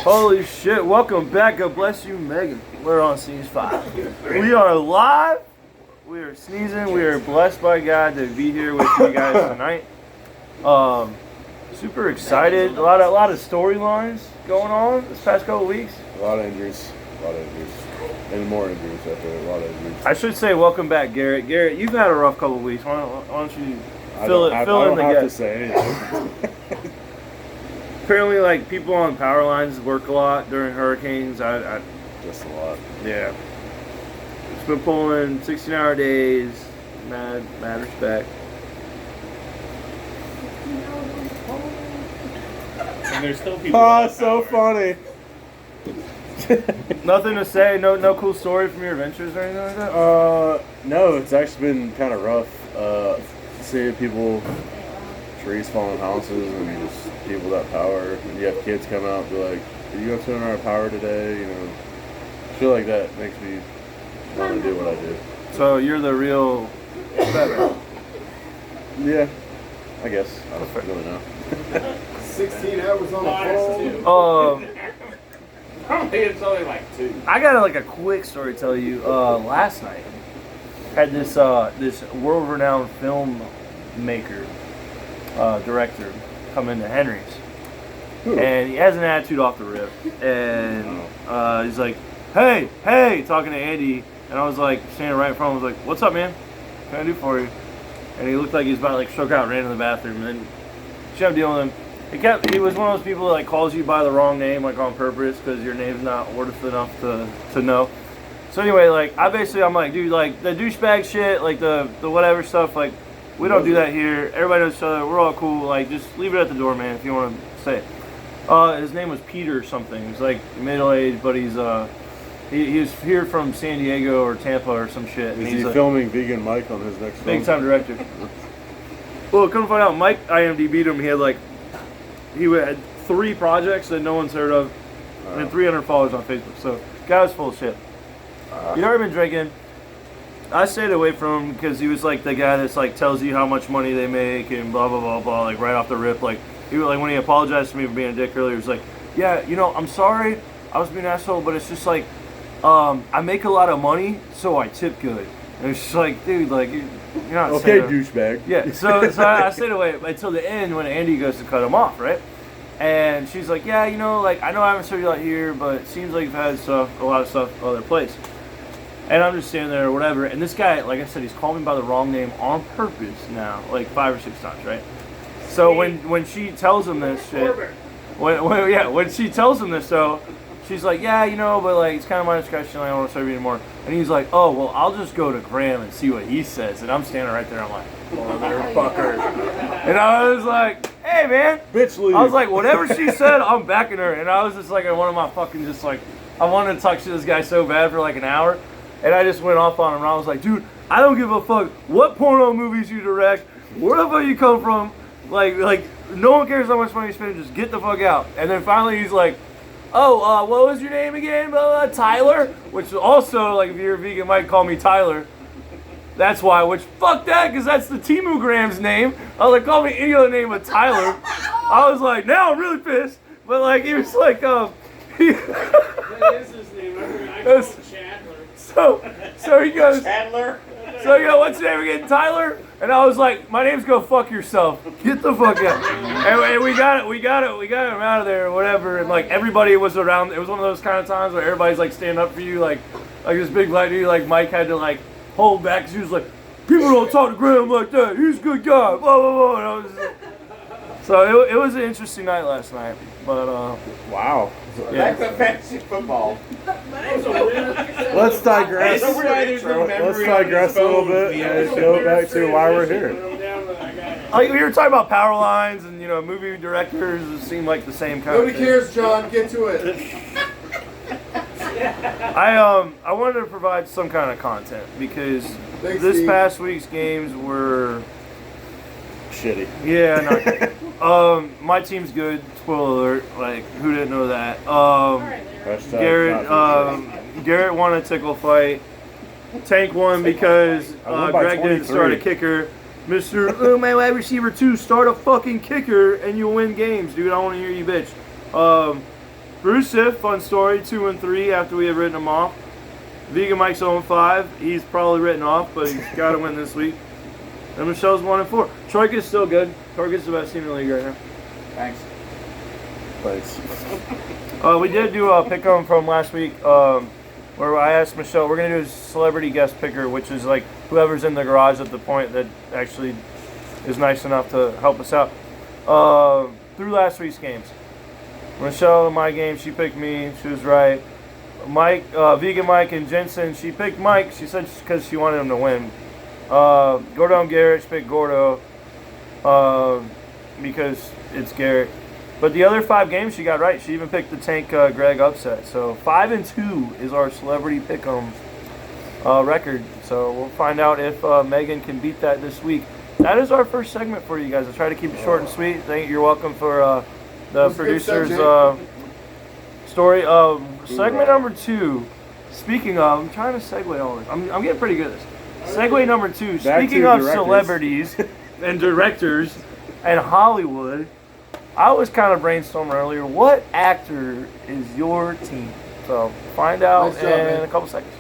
Holy shit, welcome back. God bless you, Megan. We're on Sneeze 5. We are live. We are sneezing. We are blessed by God to be here with you guys tonight. Super excited. A lot of storylines going on this past couple weeks. A lot of injuries. And more injuries after a lot of injuries. I should say welcome back, Garrett. Garrett, you've had a rough couple weeks. Why don't you fill in the I don't have to gap? say anything. Apparently, like, people on power lines work a lot during hurricanes. Just a lot. Yeah. It's been pulling 16-hour days. Mad respect. And there's still people. Oh, so funny. Nothing to say. No cool story from your adventures or anything like that. No, it's actually been kind of rough. Seeing people, trees falling houses, and just people without power. And you have kids come out and be like, "Are you going to turn on our power today?" You know, I feel like that makes me want to do what I do. So you're the real veteran. Yeah, I guess. I don't really know. 16 hours on the phone. Probably it's only like 2. I got like a quick story to tell you. Last night, had this world-renowned filmmaker, director, come into Henry's, and he has an attitude off the rip, and he's like, "Hey," talking to Andy, and I was like standing right in front of him. I was like, "What's up, man? What can I do for you?" And he looked like he was about to like stroke out, ran in the bathroom, and then she had to deal with him. He was one of those people that like calls you by the wrong name, like on purpose, because your name's not worth enough to know. So anyway, like I'm like, dude, like the douchebag shit, like the whatever stuff, like we don't do that here. Everybody knows each other. We're all cool. Like just leave it at the door, man, if you want to say it. His name was Peter something. He's like middle-aged, but he's he was here from San Diego or Tampa or some shit. Is he filming Vegan Mike on his next film? Big time director. Well, come to find out, Mike IMDb'd him. He had 3 projects that no one's heard of, and 300 followers on Facebook. So, guy was full of shit. He'd already been drinking. I stayed away from him because he was like the guy that's like tells you how much money they make and blah blah blah blah, like right off the rip. Like he was like when he apologized to me for being a dick earlier, he was like, "Yeah, I'm sorry, I was being an asshole, but it's just like I make a lot of money, so I tip good." And it's just like, dude, like you're not okay, saying douchebag. Yeah, so I stayed away until the end when Andy goes to cut him off, right? And she's like, yeah, like I know I haven't served you a lot here, but it seems like you've had a lot of stuff other place. And I'm just standing there or whatever, and this guy, like I said, he's called me by the wrong name on purpose now, like 5 or 6 times, right? So when she tells him this shit, when she tells him this though, she's like, yeah, but like it's kind of my discretion, I don't want to serve you anymore. And he's like, oh, well, I'll just go to Graham and see what he says. And I'm standing right there, I'm like, motherfucker. And I was like, hey, man. Bitch, leave. I was like, whatever she said, I'm backing her. And I was just like, in one of my fucking just like, I wanted to talk to this guy so bad for like an hour. And I just went off on him. And I was like, dude, I don't give a fuck what porno movies you direct, where the fuck you come from. Like no one cares how much money you spend, just get the fuck out. And then finally he's like, oh, what was your name again? Tyler? Which also, like, if you're a vegan, might call me Tyler. That's why, which, fuck that, because that's the Timu Graham's name. I was like, call me any other name but Tyler. I was like, now I'm really pissed. But, like, he was like, That is his name. I call him Chandler. So he goes, Chandler? so you go, what's your name again? Tyler? And I was like, my name's Go Fuck Yourself. Get the fuck out. And we got him out of there or whatever. And like everybody was around. It was one of those kind of times where everybody's like standing up for you, like this big black dude, like Mike had to like hold back because he was like, people don't talk to Graham like that. He's a good guy. Blah blah blah. And I was just like, so it was an interesting night last night. But Wow. yeah. Back to fantasy football. Let's digress. Let's digress a little bit and go back to why we're here. Like we were talking about power lines and movie directors. It seemed like the same kind. Nobody of thing. cares, John. Get to it. I wanted to provide some kind of content because Thanks, this Steve. past week's games were Shitty. yeah. My team's good. Spoiler alert. Like who didn't know that? Hashtag not Garrett won a tickle fight. Tank won because I won by Greg didn't start a 23. kicker. Mr. Oh, my wide receiver 2, start a fucking kicker and you'll win games, dude. I want to hear you, bitch. Bruce Sif, fun story, 2-3 after we had written him off. Vegan Mike's 0-5. He's probably written off, but he's got to win this week. And Michelle's 1-4. Troika's still good. Troika's the best team in the league right now. Thanks. Thanks. We did do a pick 'em from last week where I asked Michelle, we're going to do a celebrity guest picker, which is like whoever's in the garage at the point that actually is nice enough to help us out. Through last week's games. Michelle, in my game, she picked me. She was right. Mike, Vegan Mike and Jensen, she picked Mike. She said because she wanted him to win. Gordo and Garrett, she picked Gordo because it's Garrett. But the other 5 games she got right. She even picked the Tank Greg upset. So 5-2 is our celebrity pick'em record. So we'll find out if Megan can beat that this week. That is our first segment for you guys. I'll try to keep it short and sweet. You're welcome for the producer's story. Segment number 2. Speaking of, I'm trying to segue all this. I'm getting pretty good at this. Segue number 2. Back Speaking to of directors. celebrities and directors and Hollywood, I was kind of brainstorming earlier. What actor is your team? So find out Nice job, in man. a couple seconds.